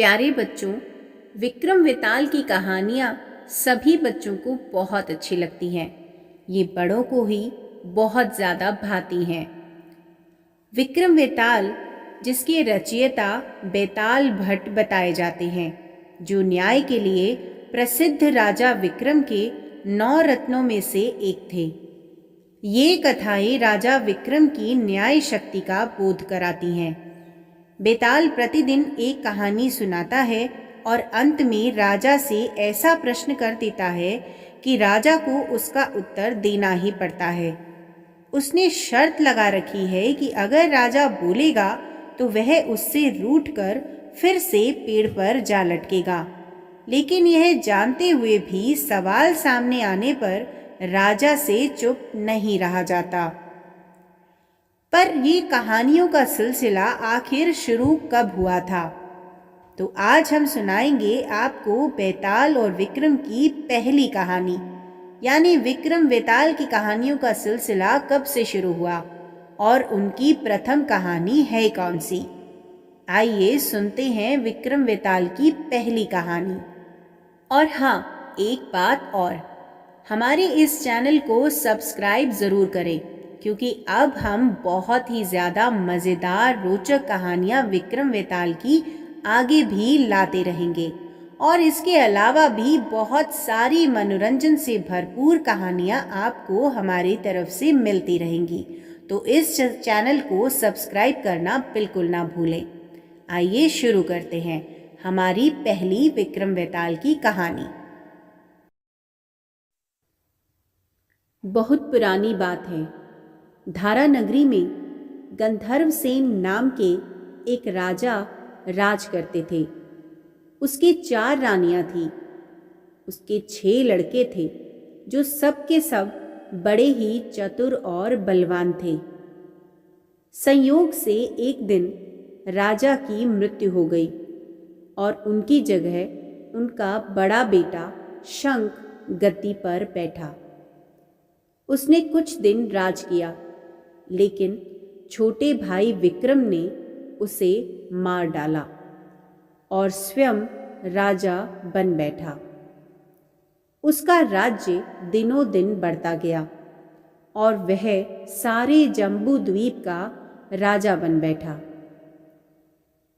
प्यारे बच्चों, विक्रम वेताल की कहानियाँ सभी बच्चों को बहुत अच्छी लगती हैं। ये बड़ों को ही बहुत ज़्यादा भाती हैं। विक्रम वेताल, जिसके रचयिता बेताल भट्ट बताए जाते हैं, जो न्याय के लिए प्रसिद्ध राजा विक्रम के 9 रत्नों में से एक थे। ये कथाएं राजा विक्रम की न्याय शक्ति का बोध कराती हैं। बेताल प्रतिदिन एक कहानी सुनाता है और अंत में राजा से ऐसा प्रश्न कर देता है कि राजा को उसका उत्तर देना ही पड़ता है। उसने शर्त लगा रखी है कि अगर राजा बोलेगा तो वह उससे रूठकर फिर से पेड़ पर जा लटकेगा। लेकिन यह जानते हुए भी सवाल सामने आने पर राजा से चुप नहीं रहा जाता। पर ये कहानियों का सिलसिला आखिर शुरू कब हुआ था? तो आज हम सुनाएंगे आपको बेताल और विक्रम की पहली कहानी, यानी विक्रम वेताल की कहानियों का सिलसिला कब से शुरू हुआ और उनकी प्रथम कहानी है कौन सी। आइए सुनते हैं विक्रम वेताल की पहली कहानी। और हाँ, एक बात और, हमारे इस चैनल को सब्सक्राइब ज़रूर करें, क्योंकि अब हम बहुत ही ज़्यादा मज़ेदार रोचक कहानियाँ विक्रम वेताल की आगे भी लाते रहेंगे और इसके अलावा भी बहुत सारी मनोरंजन से भरपूर कहानियाँ आपको हमारी तरफ से मिलती रहेंगी। तो इस चैनल को सब्सक्राइब करना बिल्कुल ना भूलें। आइए शुरू करते हैं हमारी पहली विक्रम वेताल की कहानी। बहुत पुरानी बात है। धारा नगरी में गंधर्व सेन नाम के एक राजा राज करते थे। उसकी 4 रानियां थीं। उसके 6 लड़के थे, जो सब के सब बड़े ही चतुर और बलवान थे। संयोग से एक दिन राजा की मृत्यु हो गई और उनकी जगह उनका बड़ा बेटा शंख गद्दी पर बैठा। उसने कुछ दिन राज किया, लेकिन छोटे भाई विक्रम ने उसे मार डाला और स्वयं राजा बन बैठा। उसका राज्य दिनों दिन बढ़ता गया और वह सारे जम्बू द्वीप का राजा बन बैठा।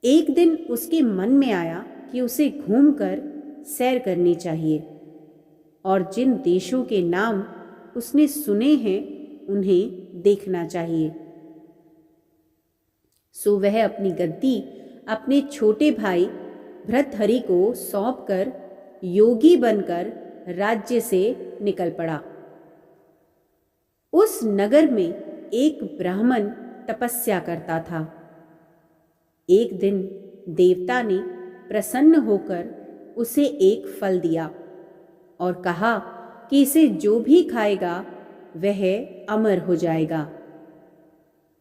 एक दिन उसके मन में आया कि उसे घूमकर सैर करनी चाहिए और जिन देशों के नाम उसने सुने हैं उन्हें देखना चाहिए। सो वह अपनी गद्दी अपने छोटे भाई भृतहरि को सौंपकर योगी बनकर राज्य से निकल पड़ा। उस नगर में एक ब्राह्मण तपस्या करता था। एक दिन देवता ने प्रसन्न होकर उसे एक फल दिया और कहा कि इसे जो भी खाएगा वह अमर हो जाएगा।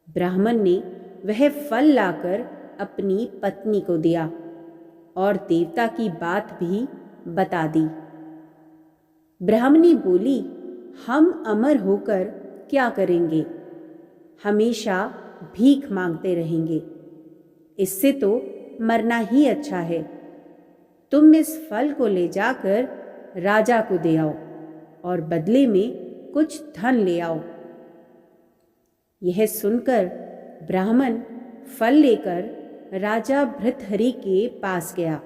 ब्राह्मण ने वह फल लाकर अपनी पत्नी को दिया और देवता की बात भी बता दी। ब्राह्मणी बोली, हम अमर होकर क्या करेंगे? हमेशा भीख मांगते रहेंगे। इससे तो मरना ही अच्छा है। तुम इस फल को ले जाकर राजा को दे आओ और बदले में कुछ धन ले आओ। यह सुनकर ब्राह्मण फल लेकर राजा भृतहरि के पास गया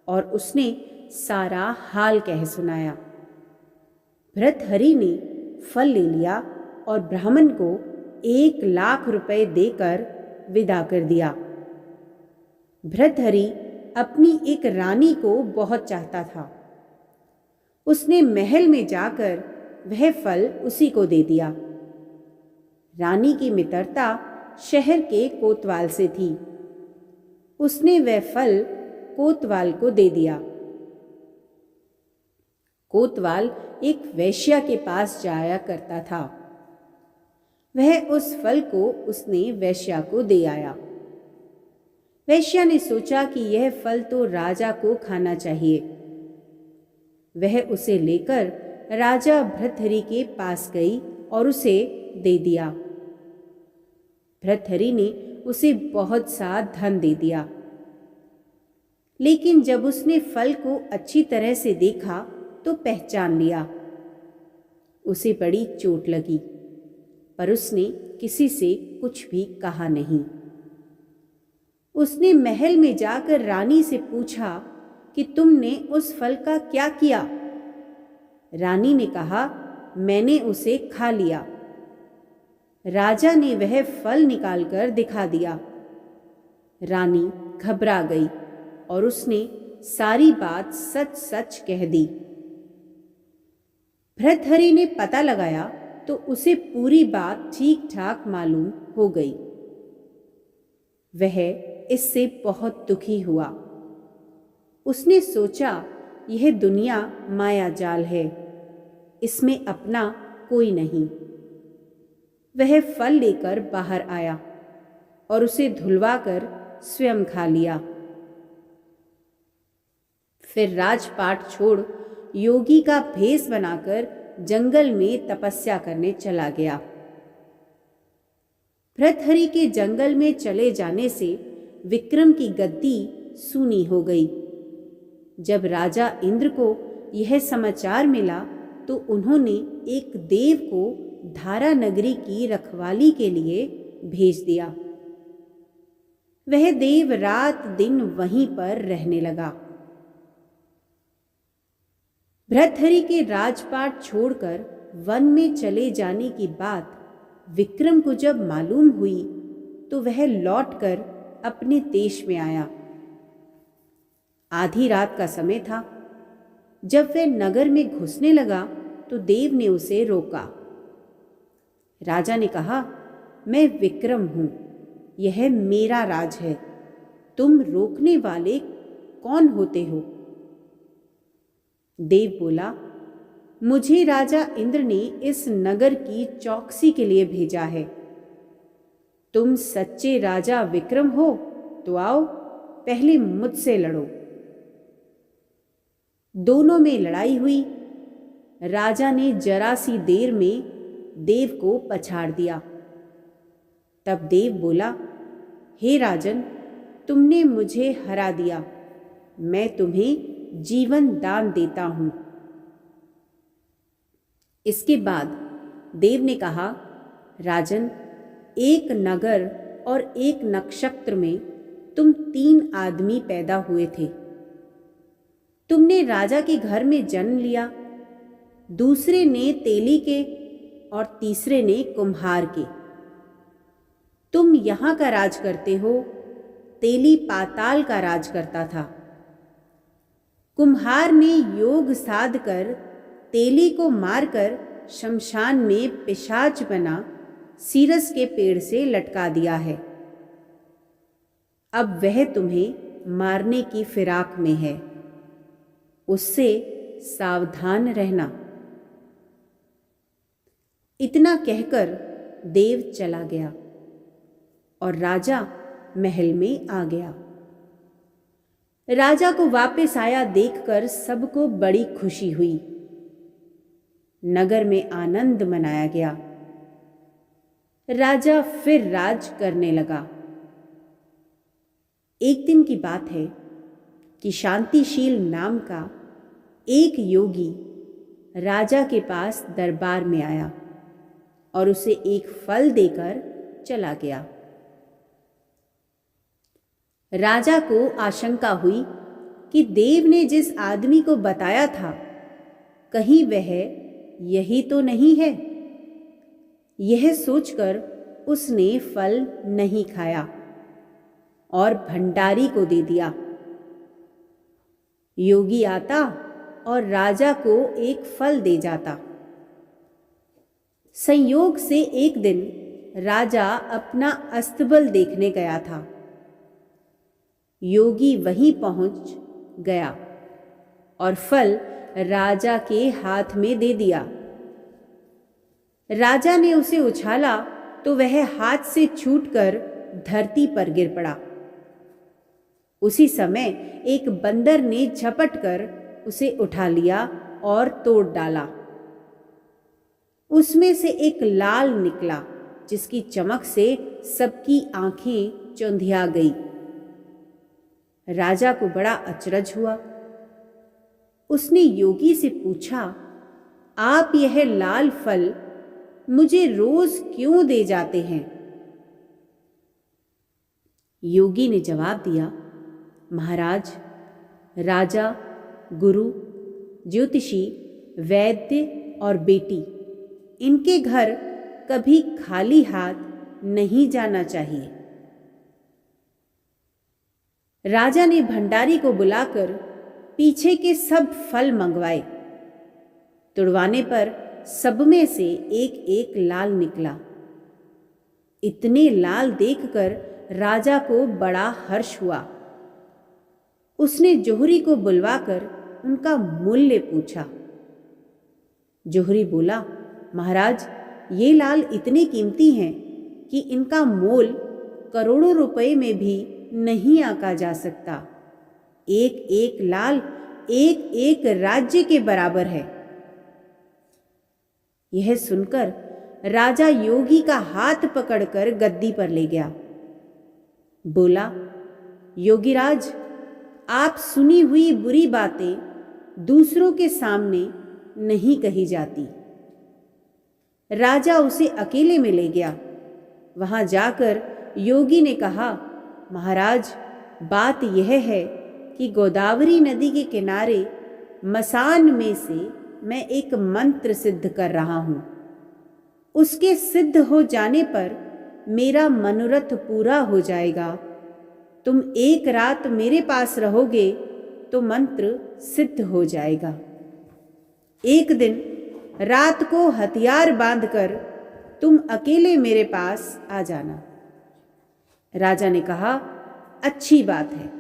और उसने सारा हाल कह सुनाया। भृतहरि ने फल ले लिया और ब्राह्मण को 1 लाख रुपए देकर विदा कर दिया। भृतहरि अपनी एक रानी को बहुत चाहता था। उसने महल में जाकर वह फल उसी को दे दिया। रानी की मित्रता शहर के कोतवाल से थी। उसने वह फल कोतवाल को दे दिया। कोतवाल एक वैश्या के पास जाया करता था। वह उस फल को उसने वैश्या को दे आया। वैश्या ने सोचा कि यह फल तो राजा को खाना चाहिए। वह उसे लेकर राजा भृतहरि के पास गई और उसे दे दिया। भृतहरि ने उसे बहुत सा धन दे दिया। लेकिन जब उसने फल को अच्छी तरह से देखा तो पहचान लिया। उसे बड़ी चोट लगी, पर उसने किसी से कुछ भी कहा नहीं। उसने महल में जाकर रानी से पूछा कि तुमने उस फल का क्या किया? रानी ने कहा, मैंने उसे खा लिया। राजा ने वह फल निकालकर दिखा दिया। रानी घबरा गई और उसने सारी बात सच सच कह दी। भर्तहरि ने पता लगाया तो उसे पूरी बात ठीक ठाक मालूम हो गई। वह इससे बहुत दुखी हुआ। उसने सोचा, यह दुनिया माया जाल है, इसमें अपना कोई नहीं। वह फल लेकर बाहर आया और उसे धुलवाकर स्वयं खा लिया। फिर राजपाट छोड़ योगी का भेष बनाकर जंगल में तपस्या करने चला गया। भर्तहरि के जंगल में चले जाने से विक्रम की गद्दी सूनी हो गई। जब राजा इंद्र को यह समाचार मिला तो उन्होंने एक देव को धारा नगरी की रखवाली के लिए भेज दिया। वह देव रात दिन वहीं पर रहने लगा। भर्तहरि के राजपाट छोड़कर वन में चले जाने की बात विक्रम को जब मालूम हुई तो वह लौटकर अपने देश में आया। आधी रात का समय था। जब वह नगर में घुसने लगा तो देव ने उसे रोका। राजा ने कहा, मैं विक्रम हूं, यह मेरा राज है, तुम रोकने वाले कौन होते हो? देव बोला, मुझे राजा इंद्र ने इस नगर की चौकसी के लिए भेजा है। तुम सच्चे राजा विक्रम हो तो आओ, पहले मुझसे लड़ो। दोनों में लड़ाई हुई। राजा ने जरा सी देर में देव को पछाड़ दिया। तब देव बोला, हे राजन, तुमने मुझे हरा दिया, मैं तुम्हें जीवन दान देता हूं। इसके बाद देव ने कहा, राजन, एक नगर और एक नक्षत्र में तुम 3 आदमी पैदा हुए थे। तुमने राजा के घर में जन्म लिया, दूसरे ने तेली के और तीसरे ने कुम्हार के। तुम यहां का राज करते हो, तेली पाताल का राज करता था। कुम्हार ने योग साध कर तेली को मारकर शमशान में पिशाच बना सीरस के पेड़ से लटका दिया है। अब वह तुम्हें मारने की फिराक में है, उससे सावधान रहना। इतना कहकर देव चला गया और राजा महल में आ गया। राजा को वापस आया देखकर सबको बड़ी खुशी हुई। नगर में आनंद मनाया गया। राजा फिर राज करने लगा। एक दिन की बात है कि शांतिशील नाम का एक योगी राजा के पास दरबार में आया और उसे एक फल देकर चला गया। राजा को आशंका हुई कि देव ने जिस आदमी को बताया था, कहीं वह यही तो नहीं है। यह सोचकर उसने फल नहीं खाया और भंडारी को दे दिया। योगी आता और राजा को एक फल दे जाता। संयोग से एक दिन राजा अपना अस्तबल देखने गया था। योगी वहीं पहुंच गया और फल राजा के हाथ में दे दिया। राजा ने उसे उछाला तो वह हाथ से छूटकर धरती पर गिर पड़ा। उसी समय एक बंदर ने झपट कर उसे उठा लिया और तोड़ डाला। उसमें से एक लाल निकला जिसकी चमक से सबकी आंखें चौंधिया गई। राजा को बड़ा अचरज हुआ। उसने योगी से पूछा, आप यह लाल फल मुझे रोज क्यों दे जाते हैं? योगी ने जवाब दिया, महाराज, राजा, गुरु, ज्योतिषी, वैद्य और बेटी, इनके घर कभी खाली हाथ नहीं जाना चाहिए। राजा ने भंडारी को बुलाकर पीछे के सब फल मंगवाए। तुड़वाने पर सब में से एक एक लाल निकला। इतने लाल देखकर राजा को बड़ा हर्ष हुआ। उसने जोहरी को बुलवाकर उनका मूल्य पूछा। जोहरी बोला, महाराज, ये लाल इतने कीमती हैं कि इनका मोल करोड़ों रुपए में भी नहीं आंका जा सकता। एक एक लाल एक एक राज्य के बराबर है। यह सुनकर राजा योगी का हाथ पकड़कर गद्दी पर ले गया। बोला, योगीराज, आप सुनी हुई बुरी बातें दूसरों के सामने नहीं कही जाती। राजा उसे अकेले में ले गया। वहां जाकर योगी ने कहा, महाराज, बात यह है कि गोदावरी नदी के किनारे मसान में से मैं एक मंत्र सिद्ध कर रहा हूं। उसके सिद्ध हो जाने पर मेरा मनोरथ पूरा हो जाएगा। तुम एक रात मेरे पास रहोगे तो मंत्र सिद्ध हो जाएगा। एक दिन रात को हथियार बांधकर तुम अकेले मेरे पास आ जाना। राजा ने कहा, अच्छी बात है।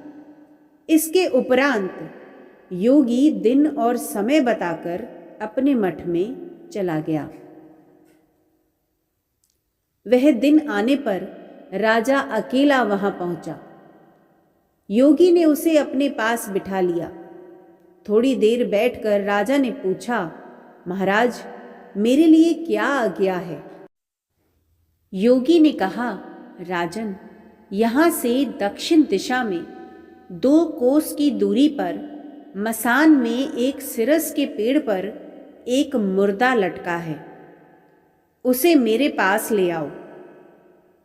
इसके उपरांत योगी दिन और समय बताकर अपने मठ में चला गया। वह दिन आने पर राजा अकेला वहां पहुंचा। योगी ने उसे अपने पास बिठा लिया। थोड़ी देर बैठकर राजा ने पूछा, महाराज, मेरे लिए क्या आज्ञा है? योगी ने कहा, राजन, यहां से दक्षिण दिशा में 2 कोस की दूरी पर मसान में एक सिरस के पेड़ पर एक मुर्दा लटका है। उसे मेरे पास ले आओ।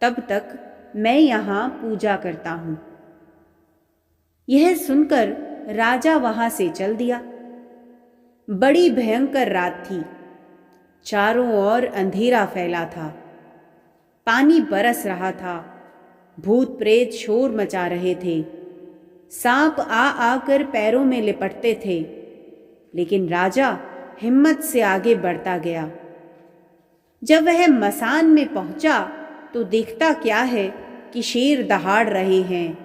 तब तक मैं यहां पूजा करता हूं। यह सुनकर राजा वहां से चल दिया। बड़ी भयंकर रात थी। चारों ओर अंधेरा फैला था। पानी बरस रहा था। भूत प्रेत शोर मचा रहे थे। सांप आ आकर पैरों में लिपटते थे। लेकिन राजा हिम्मत से आगे बढ़ता गया। जब वह मसान में पहुंचा तो देखता क्या है कि शेर दहाड़ रहे हैं,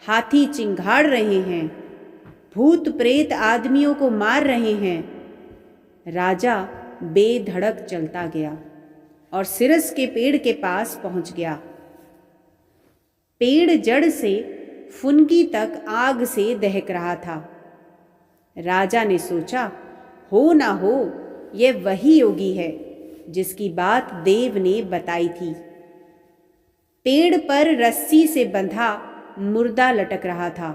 हाथी चिंघाड़ रहे हैं, भूत प्रेत आदमियों को मार रहे हैं। राजा बेधड़क चलता गया और सिरस के पेड़ के पास पहुंच गया। पेड़ जड़ से फुनगी तक आग से दहक रहा था। राजा ने सोचा, हो ना हो यह वही योगी है जिसकी बात देव ने बताई थी। पेड़ पर रस्सी से बंधा मुर्दा लटक रहा था।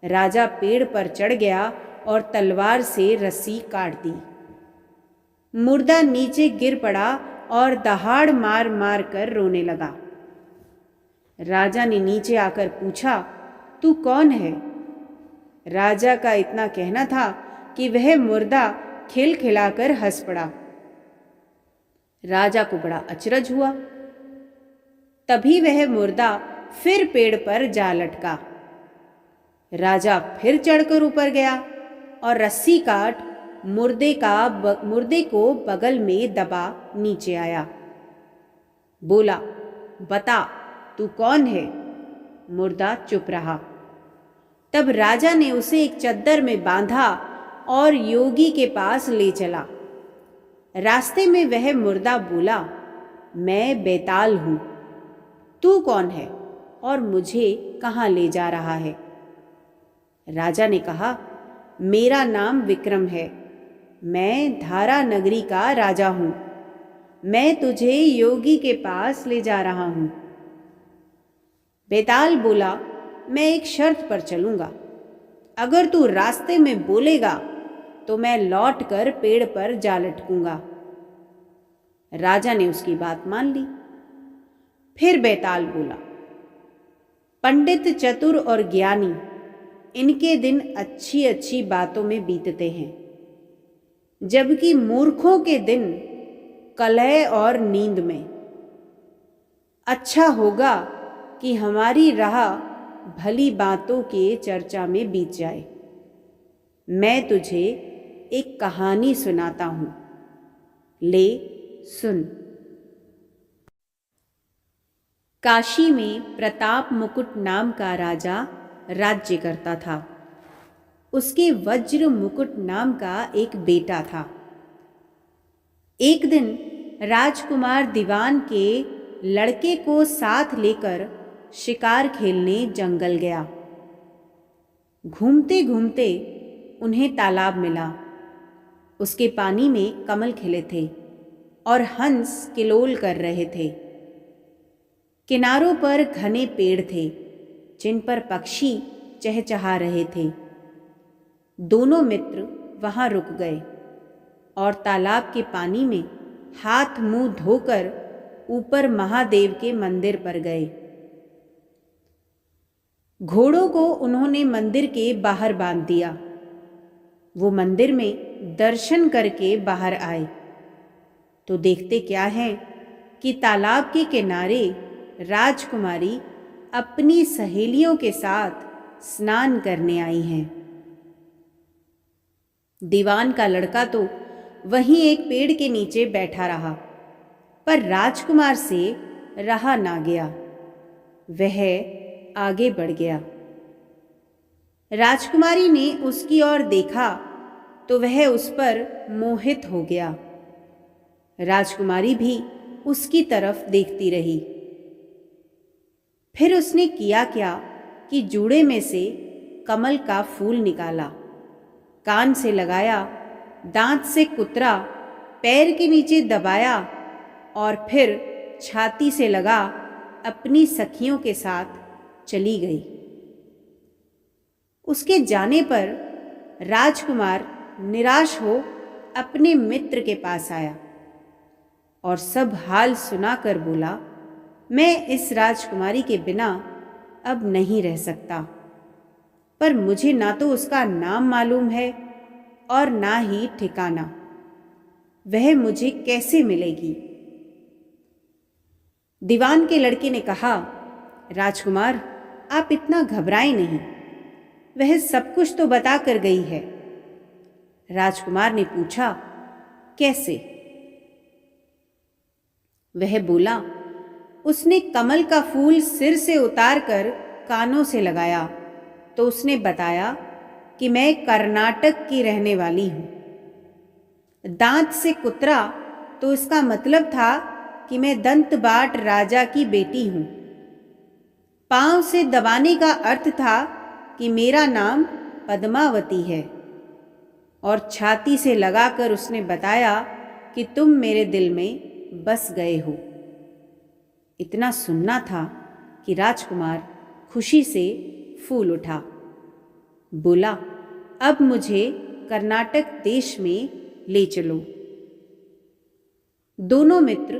राजा पेड़ पर चढ़ गया और तलवार से रस्सी काट दी। मुर्दा नीचे गिर पड़ा और दहाड़ मार मार कर रोने लगा। राजा ने नीचे आकर पूछा, तू कौन है? राजा का इतना कहना था कि वह मुर्दा खिलखिलाकर हंस पड़ा। राजा को बड़ा अचरज हुआ। तभी वह मुर्दा फिर पेड़ पर जा लटका। राजा फिर चढ़कर ऊपर गया और रस्सी काट मुर्दे को बगल में दबा नीचे आया। बोला, बता तू कौन है? मुर्दा चुप रहा। तब राजा ने उसे एक चद्दर में बांधा और योगी के पास ले चला। रास्ते में वह मुर्दा बोला, मैं बेताल हूं। तू कौन है और मुझे कहां ले जा रहा है? राजा ने कहा, मेरा नाम विक्रम है। मैं धारा नगरी का राजा हूं। मैं तुझे योगी के पास ले जा रहा हूं। बेताल बोला, मैं एक शर्त पर चलूँगा। अगर तू रास्ते में बोलेगा तो मैं लौट कर पेड़ पर जा लटकूंगा। राजा ने उसकी बात मान ली। फिर बैताल बोला, पंडित, चतुर और ज्ञानी, इनके दिन अच्छी अच्छी बातों में बीतते हैं, जबकि मूर्खों के दिन कलह और नींद में। अच्छा होगा कि हमारी राह भली बातों के चर्चा में बीत जाए। मैं तुझे एक कहानी सुनाता हूं, ले सुन। काशी में प्रताप मुकुट नाम का राजा राज्य करता था। उसके वज्र मुकुट नाम का एक बेटा था। एक दिन राजकुमार दीवान के लड़के को साथ लेकर शिकार खेलने जंगल गया। घूमते घूमते उन्हें तालाब मिला। उसके पानी में कमल खिले थे और हंस किलोल कर रहे थे। किनारों पर घने पेड़ थे जिन पर पक्षी चहचहा रहे थे। दोनों मित्र वहां रुक गए और तालाब के पानी में हाथ मुंह धोकर ऊपर महादेव के मंदिर पर गए। घोड़ों को उन्होंने मंदिर के बाहर बांध दिया। वो मंदिर में दर्शन करके बाहर आए तो देखते क्या है कि तालाब के किनारे राजकुमारी अपनी सहेलियों के साथ स्नान करने आई हैं। दीवान का लड़का तो वहीं एक पेड़ के नीचे बैठा रहा, पर राजकुमार से रहा ना गया। वह आगे बढ़ गया। राजकुमारी ने उसकी ओर देखा तो वह उस पर मोहित हो गया। राजकुमारी भी उसकी तरफ देखती रही। फिर उसने किया क्या कि जूड़े में से कमल का फूल निकाला, कान से लगाया, दांत से कुतरा, पैर के नीचे दबाया और फिर छाती से लगा अपनी सखियों के साथ चली गई। उसके जाने पर राजकुमार निराश हो अपने मित्र के पास आया और सब हाल सुनाकर बोला, मैं इस राजकुमारी के बिना अब नहीं रह सकता, पर मुझे ना तो उसका नाम मालूम है और ना ही ठिकाना। वह मुझे कैसे मिलेगी? दीवान के लड़के ने कहा, राजकुमार, आप इतना घबराएं नहीं, वह सब कुछ तो बता कर गई है। राजकुमार ने पूछा, कैसे? वह बोला, उसने कमल का फूल सिर से उतारकर कानों से लगाया तो उसने बताया कि मैं कर्नाटक की रहने वाली हूं। दांत से कुतरा तो इसका मतलब था कि मैं दंतबाट राजा की बेटी हूं। पांव से दबाने का अर्थ था कि मेरा नाम पद्मावती है। और छाती से लगाकर उसने बताया कि तुम मेरे दिल में बस गए हो। इतना सुनना था कि राजकुमार खुशी से फूल उठा। बोला, अब मुझे कर्नाटक देश में ले चलो। दोनों मित्र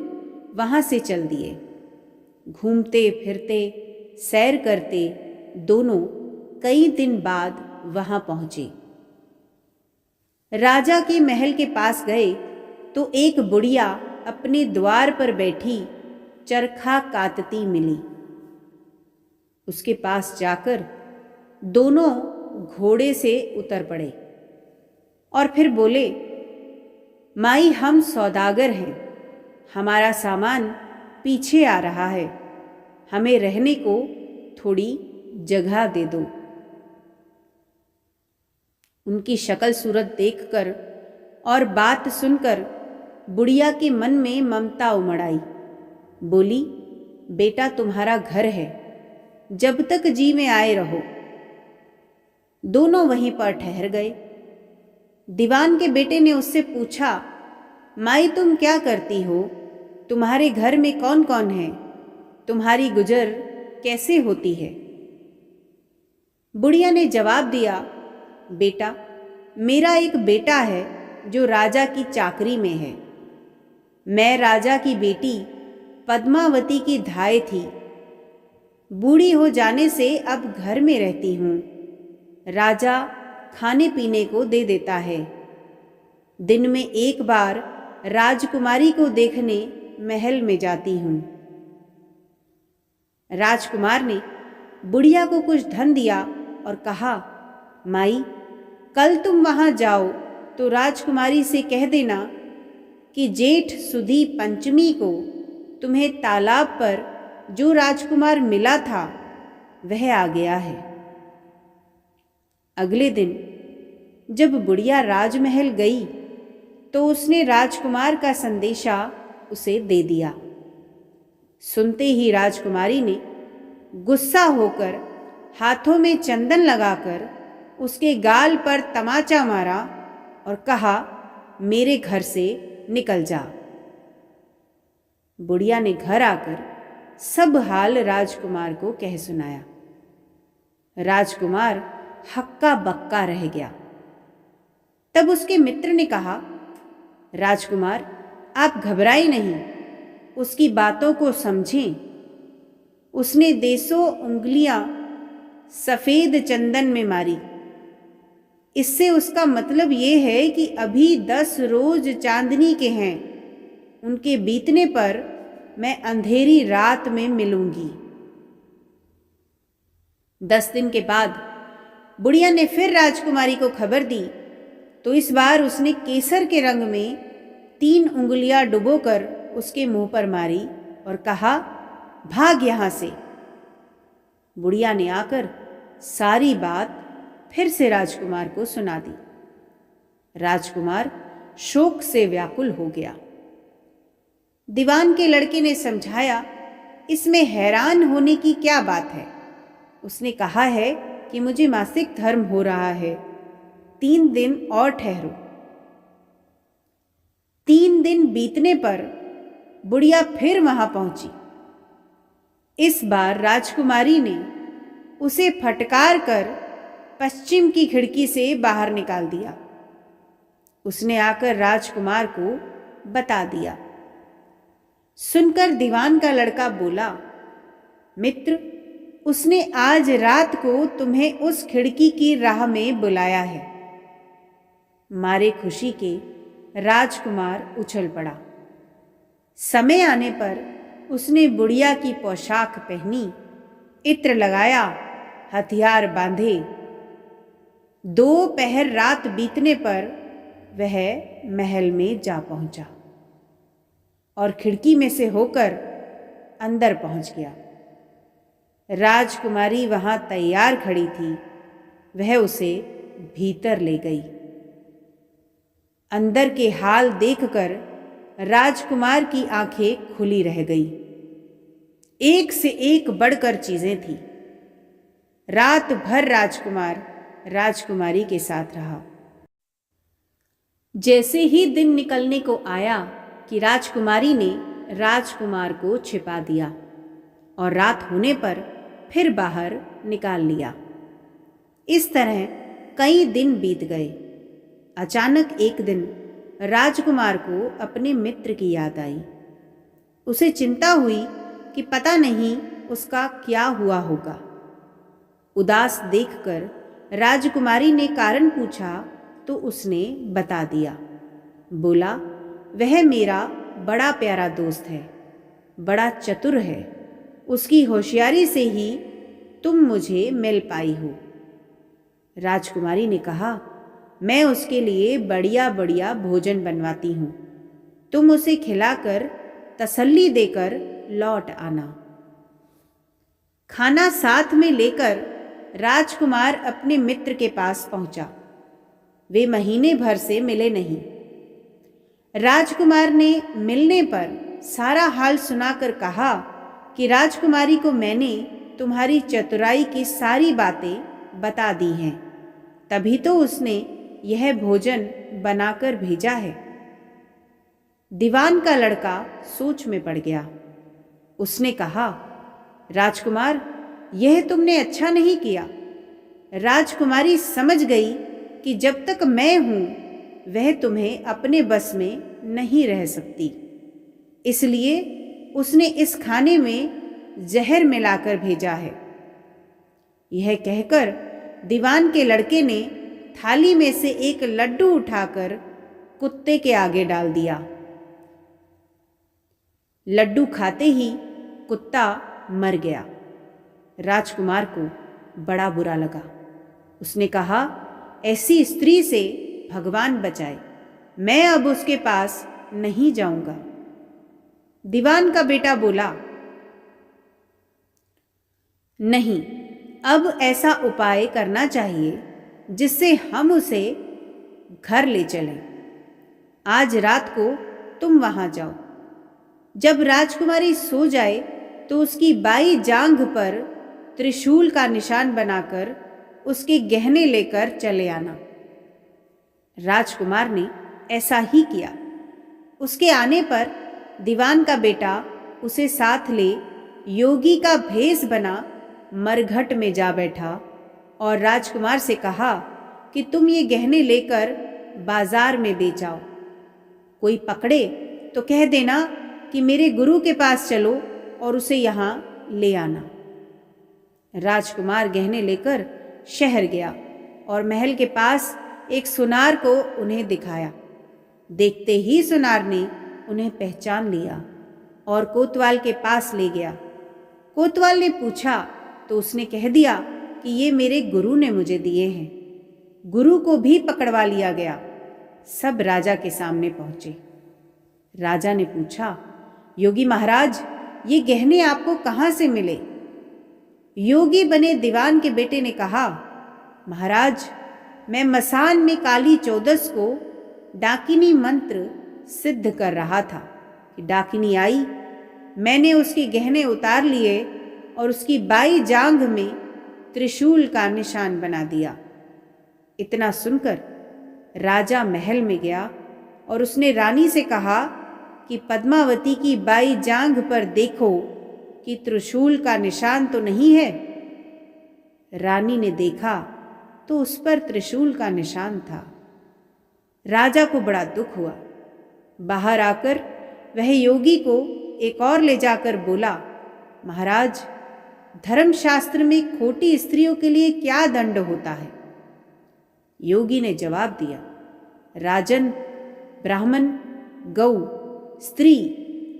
वहां से चल दिए। घूमते फिरते सैर करते दोनों कई दिन बाद वहां पहुंचे। राजा के महल के पास गए तो एक बुढ़िया अपने द्वार पर बैठी चरखा कातती मिली। उसके पास जाकर दोनों घोड़े से उतर पड़े और फिर बोले, माई, हम सौदागर हैं, हमारा सामान पीछे आ रहा है, हमें रहने को थोड़ी जगह दे दो। उनकी शक्ल सूरत देखकर और बात सुनकर बुढ़िया के मन में ममता उमड़ आई। बोली, बेटा, तुम्हारा घर है, जब तक जी में आए रहो। दोनों वहीं पर ठहर गए। दीवान के बेटे ने उससे पूछा, माई, तुम क्या करती हो? तुम्हारे घर में कौन कौन है? तुम्हारी गुजर कैसे होती है? बुढ़िया ने जवाब दिया, बेटा, मेरा एक बेटा है जो राजा की चाकरी में है। मैं राजा की बेटी पद्मावती की धाय थी। बूढ़ी हो जाने से अब घर में रहती हूँ। राजा खाने पीने को दे देता है। दिन में एक बार राजकुमारी को देखने महल में जाती हूँ। राजकुमार ने बुढ़िया को कुछ धन दिया और कहा, माई, कल तुम वहां जाओ तो राजकुमारी से कह देना कि जेठ सुदी पंचमी को तुम्हें तालाब पर जो राजकुमार मिला था वह आ गया है। अगले दिन जब बुढ़िया राजमहल गई तो उसने राजकुमार का संदेशा उसे दे दिया। सुनते ही राजकुमारी ने गुस्सा होकर हाथों में चंदन लगाकर उसके गाल पर तमाचा मारा और कहा, मेरे घर से निकल जा। बुढ़िया ने घर आकर सब हाल राजकुमार को कह सुनाया। राजकुमार हक्का बक्का रह गया। तब उसके मित्र ने कहा, राजकुमार, आप घबराए नहीं, उसकी बातों को समझें। उसने देसों उंगलियां सफेद चंदन में मारी। इससे उसका मतलब ये है कि अभी 10 रोज चांदनी के हैं। उनके बीतने पर मैं अंधेरी रात में मिलूंगी। 10 दिन के बाद बुढ़िया ने फिर राजकुमारी को खबर दी तो इस बार उसने केसर के रंग में 3 उंगलियां डुबोकर उसके मुंह पर मारी और कहा, भाग यहां से। बुढ़िया ने आकर सारी बात फिर से राजकुमार को सुना दी। राजकुमार शोक से व्याकुल हो गया। दीवान के लड़के ने समझाया, इसमें हैरान होने की क्या बात है। उसने कहा है कि मुझे मासिक धर्म हो रहा है, 3 दिन और ठहरो। 3 दिन बीतने पर बुढ़िया फिर वहां पहुंची। इस बार राजकुमारी ने उसे फटकार कर पश्चिम की खिड़की से बाहर निकाल दिया। उसने आकर राजकुमार को बता दिया। सुनकर दीवान का लड़का बोला, मित्र, उसने आज रात को तुम्हें उस खिड़की की राह में बुलाया है। मारे खुशी के राजकुमार उछल पड़ा। समय आने पर उसने बुढ़िया की पोशाक पहनी, इत्र लगाया, हथियार बांधे। 2 पहर रात बीतने पर वह महल में जा पहुंचा और खिड़की में से होकर अंदर पहुंच गया। राजकुमारी वहां तैयार खड़ी थी। वह उसे भीतर ले गई। अंदर के हाल देखकर राजकुमार की आंखें खुली रह गई। एक से एक बढ़कर चीजें थी। रात भर राजकुमार राजकुमारी के साथ रहा। जैसे ही दिन निकलने को आया कि राजकुमारी ने राजकुमार को छिपा दिया और रात होने पर फिर बाहर निकाल लिया। इस तरह कई दिन बीत गए। अचानक एक दिन राजकुमार को अपने मित्र की याद आई। उसे चिंता हुई कि पता नहीं उसका क्या हुआ होगा। उदास देखकर राजकुमारी ने कारण पूछा तो उसने बता दिया। बोला, वह मेरा बड़ा प्यारा दोस्त है, बड़ा चतुर है। उसकी होशियारी से ही तुम मुझे मिल पाई हो। राजकुमारी ने कहा, मैं उसके लिए बढ़िया बढ़िया भोजन बनवाती हूँ। तुम उसे खिलाकर तसल्ली देकर लौट आना। खाना साथ में लेकर राजकुमार अपने मित्र के पास पहुंचा। वे महीने भर से मिले नहीं। राजकुमार ने मिलने पर सारा हाल सुनाकर कहा कि राजकुमारी को मैंने तुम्हारी चतुराई की सारी बातें बता दी हैं, तभी तो उसने यह भोजन बनाकर भेजा है। दीवान का लड़का सोच में पड़ गया। उसने कहा, राजकुमार, यह तुमने अच्छा नहीं किया। राजकुमारी समझ गई कि जब तक मैं हूं वह तुम्हें अपने बस में नहीं रह सकती, इसलिए उसने इस खाने में जहर मिलाकर भेजा है। यह कहकर दीवान के लड़के ने थाली में से एक लड्डू उठाकर कुत्ते के आगे डाल दिया। लड्डू खाते ही कुत्ता मर गया। राजकुमार को बड़ा बुरा लगा। उसने कहा, ऐसी स्त्री से भगवान बचाए, मैं अब उसके पास नहीं जाऊंगा। दीवान का बेटा बोला, नहीं, अब ऐसा उपाय करना चाहिए जिससे हम उसे घर ले चलें। आज रात को तुम वहां जाओ। जब राजकुमारी सो जाए तो उसकी बाई जांघ पर त्रिशूल का निशान बनाकर उसके गहने लेकर चले आना। राजकुमार ने ऐसा ही किया। उसके आने पर दीवान का बेटा उसे साथ ले योगी का भेष बना मरघट में जा बैठा और राजकुमार से कहा कि तुम ये गहने लेकर बाजार में बेच आओ। कोई पकड़े तो कह देना कि मेरे गुरु के पास चलो और उसे यहाँ ले आना। राजकुमार गहने लेकर शहर गया और महल के पास एक सुनार को उन्हें दिखाया। देखते ही सुनार ने उन्हें पहचान लिया और कोतवाल के पास ले गया। कोतवाल ने पूछा तो उसने कह दिया कि ये मेरे गुरु ने मुझे दिए हैं। गुरु को भी पकड़वा लिया गया। सब राजा के सामने पहुंचे। राजा ने पूछा, योगी महाराज, ये गहने आपको कहाँ से मिले? योगी बने दीवान के बेटे ने कहा, महाराज, मैं मसान में काली चौदस को डाकिनी मंत्र सिद्ध कर रहा था कि डाकिनी आई। मैंने उसके गहने उतार लिए और उसकी बाई जांघ में त्रिशूल का निशान बना दिया। इतना सुनकर राजा महल में गया और उसने रानी से कहा कि पद्मावती की बाई जांघ पर देखो कि त्रिशूल का निशान तो नहीं है। रानी ने देखा तो उस पर त्रिशूल का निशान था। राजा को बड़ा दुख हुआ। बाहर आकर वह योगी को एक और ले जाकर बोला, महाराज, धर्मशास्त्र में खोटी स्त्रियों के लिए क्या दंड होता है? योगी ने जवाब दिया, राजन, ब्राह्मण, गौ, स्त्री,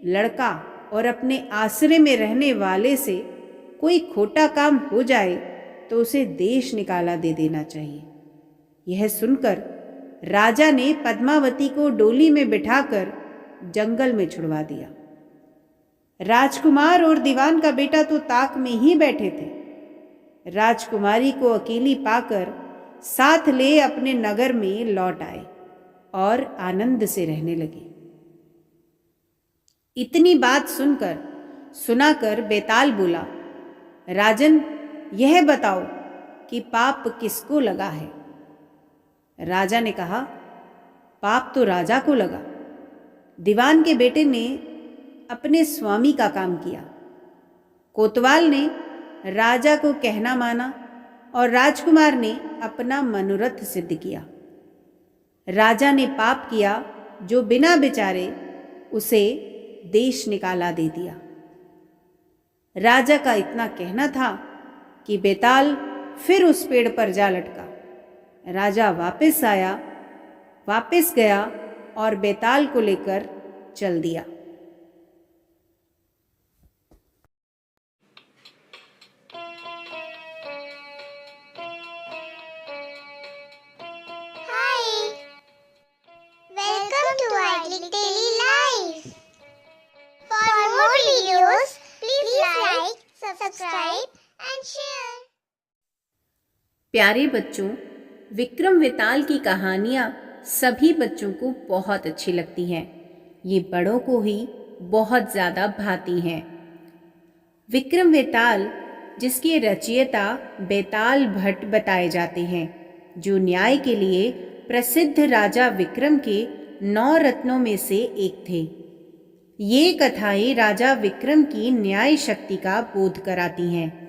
लड़का और अपने आश्रय में रहने वाले से कोई खोटा काम हो जाए तो उसे देश निकाला दे देना चाहिए। यह सुनकर राजा ने पद्मावती को डोली में बिठाकर जंगल में छुड़वा दिया। राजकुमार और दीवान का बेटा तो ताक में ही बैठे थे। राजकुमारी को अकेली पाकर साथ ले अपने नगर में लौट आए और आनंद से रहने लगे। इतनी बात सुनाकर बेताल बोला, राजन, यह बताओ कि पाप किसको लगा है? राजा ने कहा, पाप तो राजा को लगा। दीवान के बेटे ने अपने स्वामी का काम किया। कोतवाल ने राजा को कहना माना और राजकुमार ने अपना मनोरथ सिद्ध किया। राजा ने पाप किया जो बिना विचारे उसे देश निकाला दे दिया। राजा का इतना कहना था कि बेताल फिर उस पेड़ पर जा लटका। राजा वापस गया और बेताल को लेकर चल दिया। Welcome to Idyllic Daily Life. For more videos, please like, subscribe and share. प्यारे बच्चों, विक्रम वेताल की कहानियाँ सभी बच्चों को बहुत अच्छी लगती हैं। ये बड़ों को ही बहुत ज़्यादा भाती हैं। विक्रम वेताल, जिसके रचयिता बेताल भट्ट बताए जाते हैं, जो न्याय के लिए प्रसिद्ध राजा विक्रम के 9 रत्नों में से एक थे। ये कथाएं राजा विक्रम की न्याय शक्ति का बोध कराती हैं।